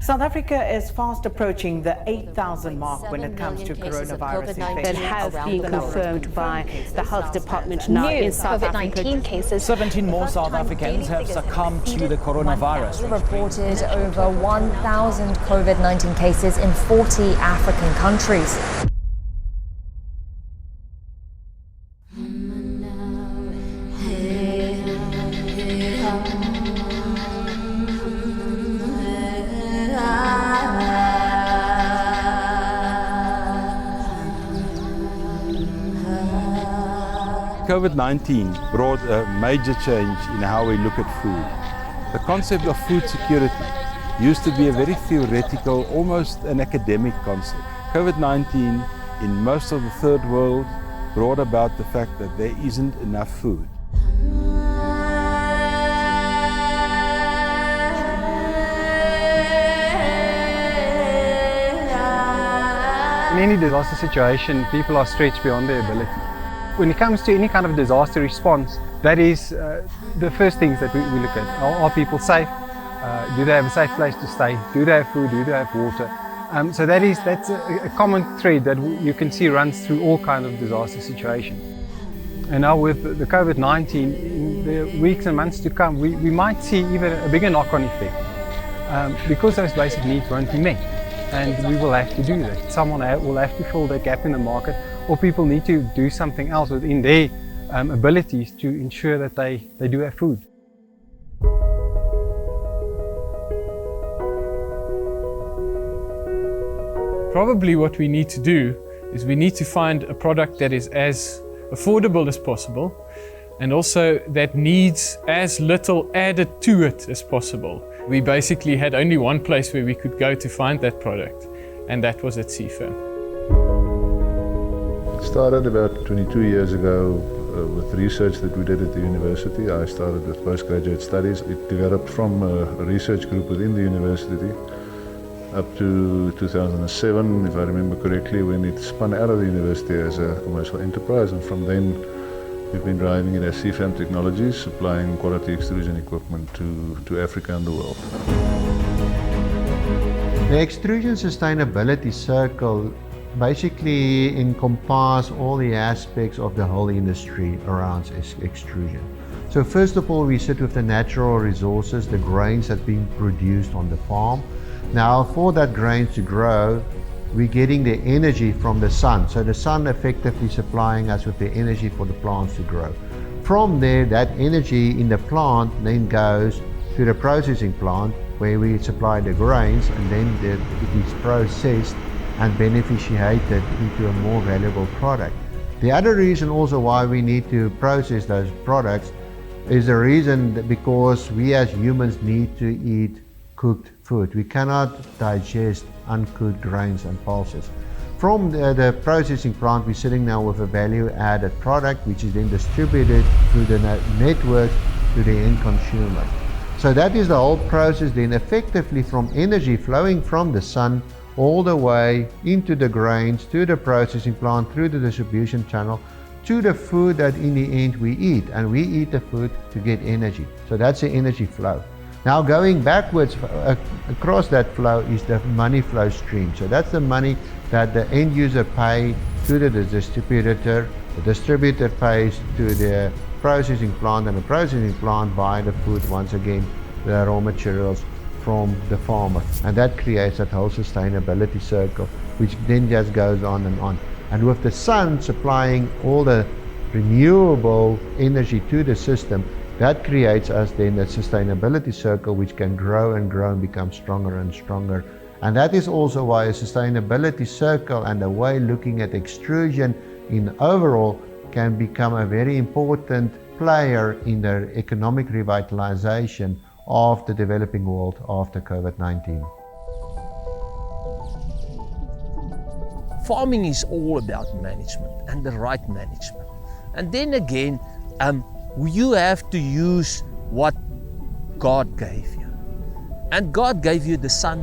South Africa is fast approaching the 8,000 mark when it comes to coronavirus infections. That has been confirmed by the Health Department now in South Africa. 17 more South Africans have succumbed to the coronavirus. Reported over 1,000 COVID-19 cases in 40 African countries. COVID-19 brought a major change in how we look at food. The concept of food security used to be a very theoretical, almost an academic concept. COVID-19 in most of the third world brought about the fact that there isn't enough food. In any disaster situation, people are stretched beyond their ability. When it comes to any kind of disaster response, that is the first things that we look at. Are people safe? Do they have a safe place to stay? Do they have food? Do they have water? So that's a common thread that you can see runs through all kinds of disaster situations. And now with the COVID-19, in the weeks and months to come, we might see even a bigger knock-on effect because those basic needs won't be met. And we will have to do that. Someone will have to fill that gap in the market, or people need to do something else within their abilities to ensure that they do have food. Probably what we need to do is we need to find a product that is as affordable as possible and also that needs as little added to it as possible. We basically had only one place where we could go to find that product, and that was at CFAM. It started about 22 years ago with research that we did at the university. I started with postgraduate studies. It developed from a research group within the university up to 2007, if I remember correctly, when it spun out of the university as a commercial enterprise, and from then we've been driving it as CFAM Technologies, supplying quality extrusion equipment to Africa and the world. The Extrusion Sustainability Circle basically encompasses all the aspects of the whole industry around extrusion. So first of all, we sit with the natural resources, the grains that are being produced on the farm. Now for that grains to grow, we're getting the energy from the sun. So the sun effectively supplying us with the energy for the plants to grow. From there, that energy in the plant then goes to the processing plant where we supply the grains, and then it is processed and beneficiated into a more valuable product. The other reason also why we need to process those products is the reason that because we as humans need to eat cooked food. We cannot digest uncooked grains and pulses. From the processing plant, we're sitting now with a value-added product which is then distributed through the network to the end consumer. So that is the whole process then effectively from energy flowing from the sun all the way into the grains, to the processing plant, through the distribution channel, to the food that in the end we eat. And we eat the food to get energy. So that's the energy flow. Now going backwards across that flow is the money flow stream. So that's the money that the end user pays to the distributor pays to the processing plant, and the processing plant buy the food once again, the raw materials from the farmer. And that creates that whole sustainability circle, which then just goes on and on. And with the sun supplying all the renewable energy to the system, that creates us then a sustainability circle which can grow and grow and become stronger and stronger. And that is also why a sustainability circle and the way looking at extrusion in overall can become a very important player in the economic revitalization of the developing world after COVID-19. Farming is all about management and the right management. And then again, you have to use what God gave you. And God gave you the sun.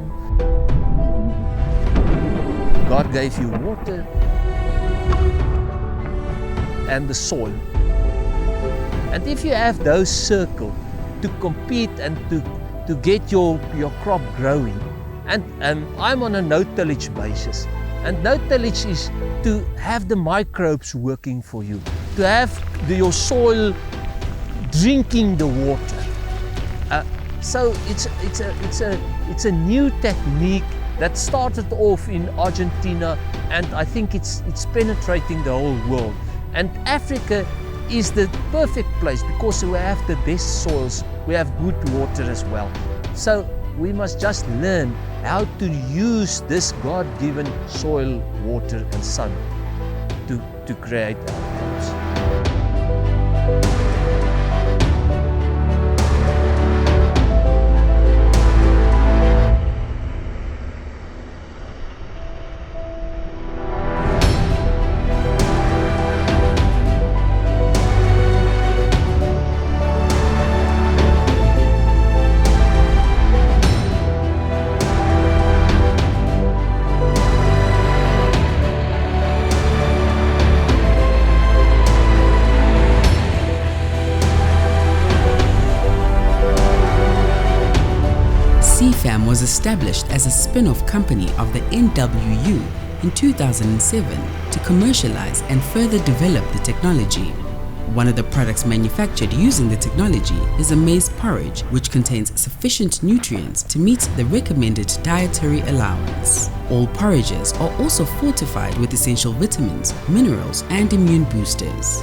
God gave you water and the soil. And if you have those circles to compete and to get your crop growing, And I'm on a no-tillage basis. And no-tillage is to have the microbes working for you, to have your soil drinking the water. So it's a new technique that started off in Argentina, and I think it's penetrating the whole world. And Africa is the perfect place because we have the best soils, we have good water as well. So we must just learn how to use this God-given soil, water and sun to create outcomes. CFAM was established as a spin-off company of the NWU in 2007 to commercialize and further develop the technology. One of the products manufactured using the technology is a maize porridge, which contains sufficient nutrients to meet the recommended dietary allowance. All porridges are also fortified with essential vitamins, minerals and immune boosters.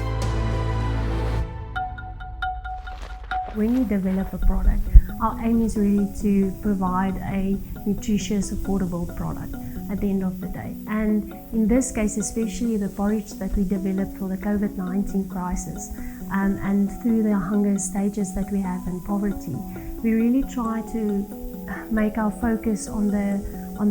When we develop a product, our aim is really to provide a nutritious, affordable product at the end of the day. And in this case, especially the porridge that we developed for the COVID-19 crisis, and through the hunger stages that we have in poverty, we really try to make our focus on the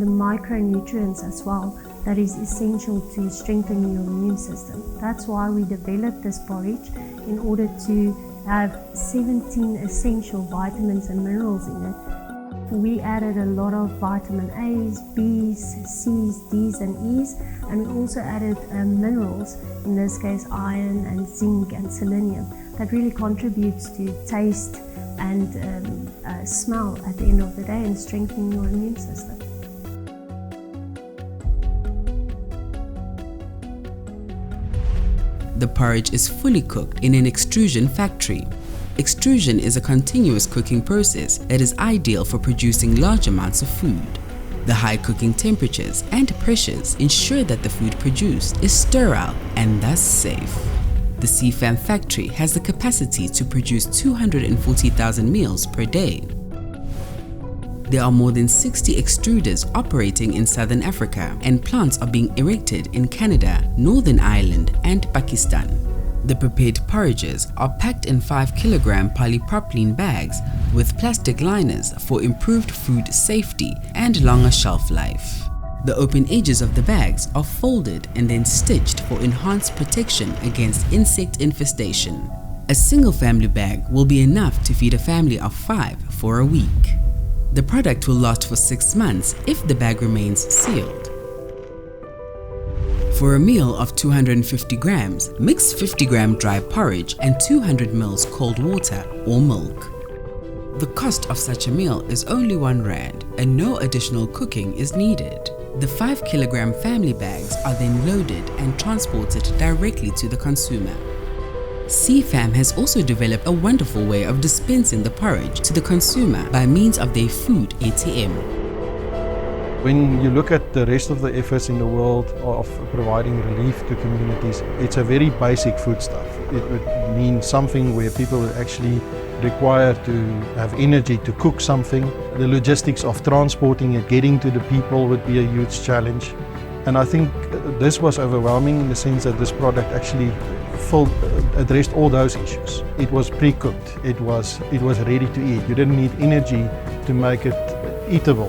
micronutrients as well that is essential to strengthen your immune system. That's why we developed this porridge in order to have 17 essential vitamins and minerals in it. We added a lot of vitamin A's, B's, C's, D's and E's, and we also added minerals, in this case iron and zinc and selenium, that really contributes to taste and smell at the end of the day and strengthening your immune system. The porridge is fully cooked in an extrusion factory. Extrusion is a continuous cooking process that is ideal for producing large amounts of food. The high cooking temperatures and pressures ensure that the food produced is sterile and thus safe. The CFAM factory has the capacity to produce 240,000 meals per day. There are more than 60 extruders operating in Southern Africa, and plants are being erected in Canada, Northern Ireland and Pakistan. The prepared porridges are packed in 5 kg polypropylene bags with plastic liners for improved food safety and longer shelf life. The open edges of the bags are folded and then stitched for enhanced protection against insect infestation. A single family bag will be enough to feed a family of 5 for a week. The product will last for 6 months if the bag remains sealed. For a meal of 250 grams, mix 50-gram dry porridge and 200 ml cold water or milk. The cost of such a meal is only R1 and no additional cooking is needed. The 5 kg family bags are then loaded and transported directly to the consumer. CFAM has also developed a wonderful way of dispensing the porridge to the consumer by means of their food ATM. When you look at the rest of the efforts in the world of providing relief to communities, it's a very basic foodstuff. It would mean something where people would actually require to have energy to cook something. The logistics of transporting it, getting to the people would be a huge challenge. And I think this was overwhelming in the sense that this product actually addressed all those issues. It was pre-cooked, it was ready to eat. You didn't need energy to make it eatable,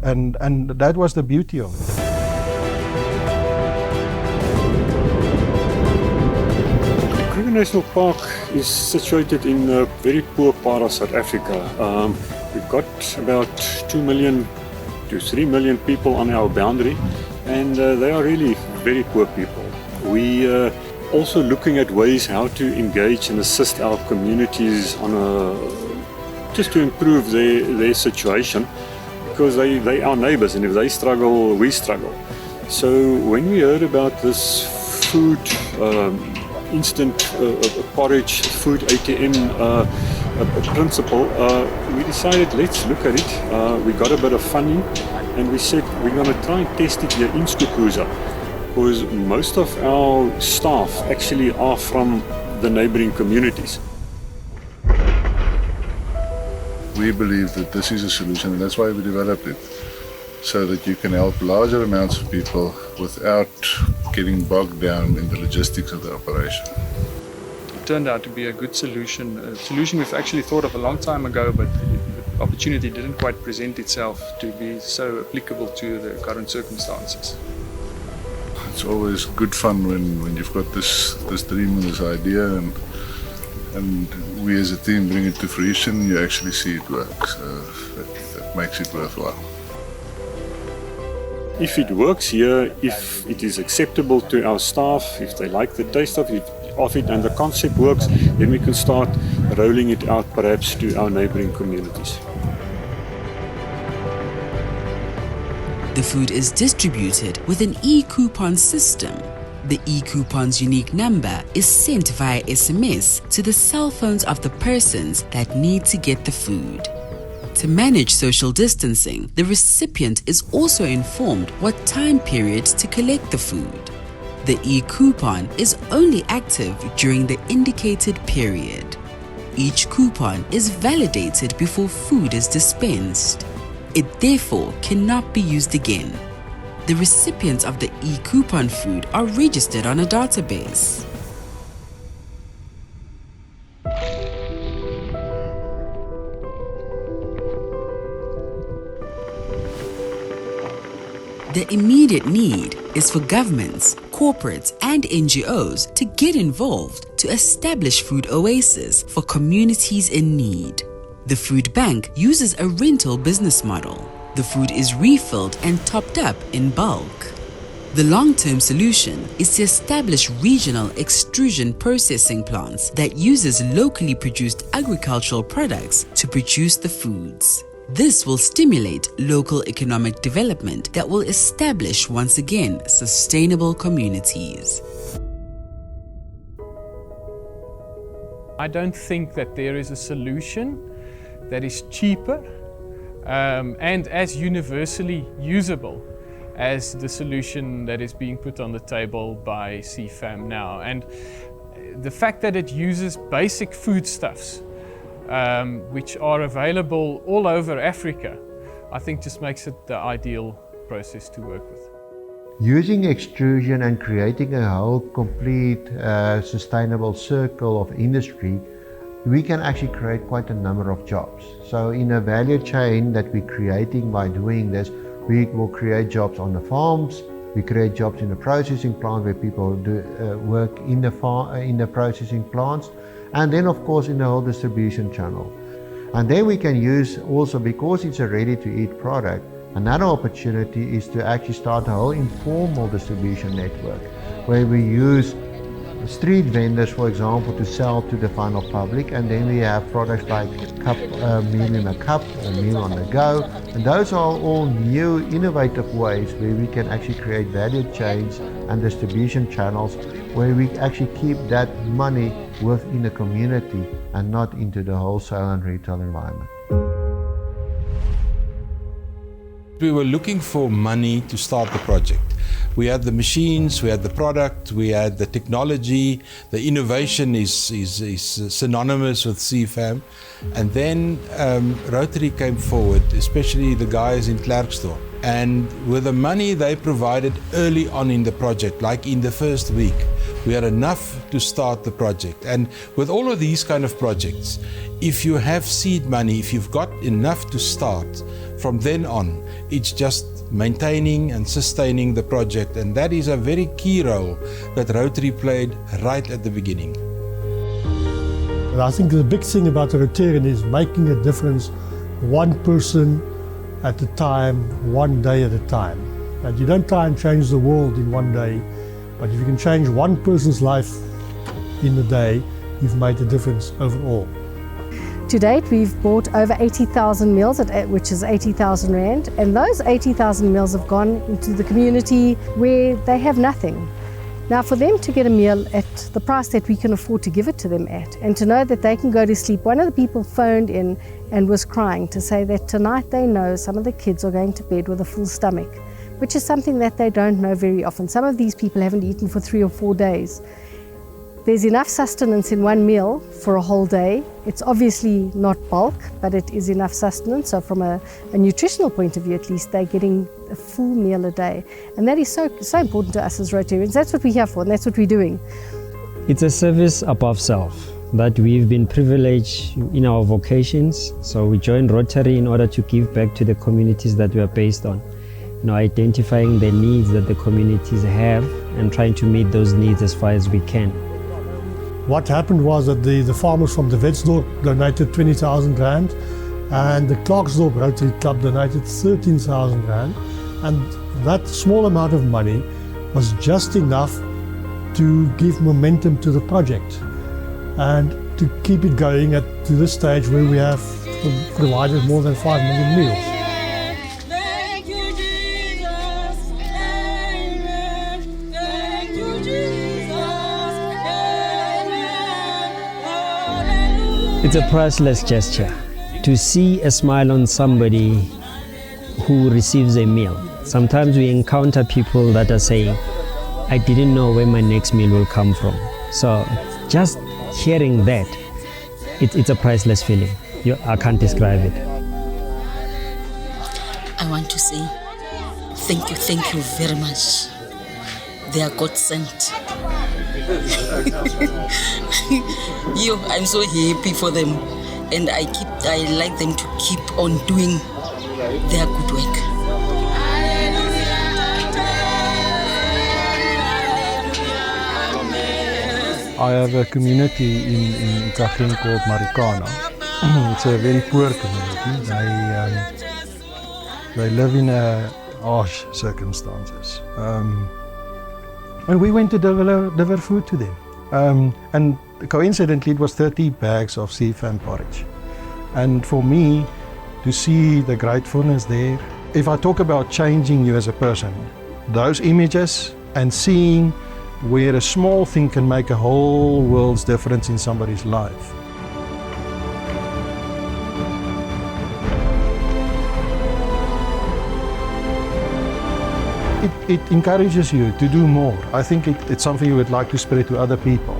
and that was the beauty of it. Kruger National Park is situated in a very poor part of South Africa. We've got about 2 million to 3 million people on our boundary, and they are really very poor people. We also looking at ways how to engage and assist our communities on just to improve their situation, because they our neighbors, and if they struggle, we struggle. So when we heard about this food instant porridge food ATM principle, we decided let's look at it. We got a bit of funding, and we said we're going to try and test it here in Skukuza, because most of our staff actually are from the neighboring communities. We believe that this is a solution, and that's why we developed it, so that you can help larger amounts of people without getting bogged down in the logistics of the operation. It turned out to be a good solution, a solution we've actually thought of a long time ago, but the opportunity didn't quite present itself to be so applicable to the current circumstances. It's always good fun when you've got this dream and this idea, and we as a team bring it to fruition. You actually see it work, so that makes it worthwhile. If it works here, if it is acceptable to our staff, if they like the taste of it and the concept works, then we can start rolling it out perhaps to our neighboring communities. The food is distributed with an e-coupon system. The e-coupon's unique number is sent via SMS to the cell phones of the persons that need to get the food. To manage social distancing, the recipient is also informed what time period to collect the food. The e-coupon is only active during the indicated period. Each coupon is validated before food is dispensed. It therefore cannot be used again. The recipients of the e-coupon food are registered on a database. The immediate need is for governments, corporates, and NGOs to get involved to establish food oases for communities in need. The food bank uses a rental business model. The food is refilled and topped up in bulk. The long-term solution is to establish regional extrusion processing plants that uses locally produced agricultural products to produce the foods. This will stimulate local economic development that will establish once again sustainable communities. I don't think that there is a solution that is cheaper and as universally usable as the solution that is being put on the table by CFAM now. And the fact that it uses basic foodstuffs which are available all over Africa, I think just makes it the ideal process to work with. Using extrusion and creating a whole complete sustainable circle of industry, we can actually create quite a number of jobs. So in a value chain that we're creating by doing this, we will create jobs on the farms, we create jobs in the processing plant where people do work in the processing plants, and then of course in the whole distribution channel. And then we can use also, because it's a ready-to-eat product, another opportunity is to actually start a whole informal distribution network where we use street vendors, for example, to sell to the final public, and then we have products like meal in a cup or meal on the go, and those are all new innovative ways where we can actually create value chains and distribution channels where we actually keep that money within the community and not into the wholesale and retail environment. We were looking for money to start the project. We had the machines, we had the product, we had the technology, the innovation is synonymous with CFAM. And then Rotary came forward, especially the guys in Klerksdorp. And with the money they provided early on in the project, like in the first week, we had enough to start the project. And with all of these kind of projects, if you have seed money, if you've got enough to start, from then on, it's just maintaining and sustaining the project, and that is a very key role that Rotary played right at the beginning. I think the big thing about the Rotarian is making a difference one person at a time, one day at a time. And you don't try and change the world in one day, but if you can change one person's life in a day, you've made a difference overall. To date, we've bought over 80,000 meals, which is 80,000 Rand, and those 80,000 meals have gone into the community where they have nothing. Now, for them to get a meal at the price that we can afford to give it to them at, and to know that they can go to sleep. One of the people phoned in and was crying to say that tonight they know some of the kids are going to bed with a full stomach, which is something that they don't know very often. Some of these people haven't eaten for 3 or 4 days. There's enough sustenance in one meal for a whole day. It's obviously not bulk, but it is enough sustenance. So from a nutritional point of view, at least, they're getting a full meal a day. And that is so important to us as Rotarians. That's what we're here for, and that's what we're doing. It's a service above self that we've been privileged in our vocations. So we joined Rotary in order to give back to the communities that we are based on. Identifying the needs that the communities have and trying to meet those needs as far as we can. What happened was that the farmers from the Wetsdorp donated 20,000 Rand and the Clarksdorp Rotary Club donated 13,000 Rand, and that small amount of money was just enough to give momentum to the project and to keep it going to this stage where we have provided more than 5 million meals. It's a priceless gesture to see a smile on somebody who receives a meal. Sometimes we encounter people that are saying, I didn't know where my next meal will come from. So just hearing that, it's a priceless feeling. I can't describe it. I want to say thank you very much. They are God sent. I'm so happy for them, and I like them to keep on doing their good work. I have a community in Ikageng called Marikana. It's a very poor community. They live in harsh circumstances. And we went to deliver food to them. And coincidentally, it was 30 bags of CFAM porridge. And for me, to see the gratefulness there, if I talk about changing you as a person, those images and seeing where a small thing can make a whole world's difference in somebody's life. It encourages you to do more. I think it's something you would like to spread to other people,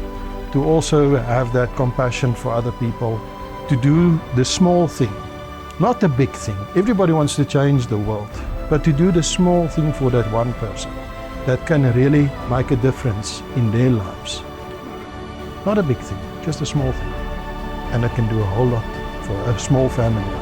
to also have that compassion for other people, to do the small thing, not the big thing. Everybody wants to change the world, but to do the small thing for that one person that can really make a difference in their lives. Not a big thing, just a small thing. And it can do a whole lot for a small family.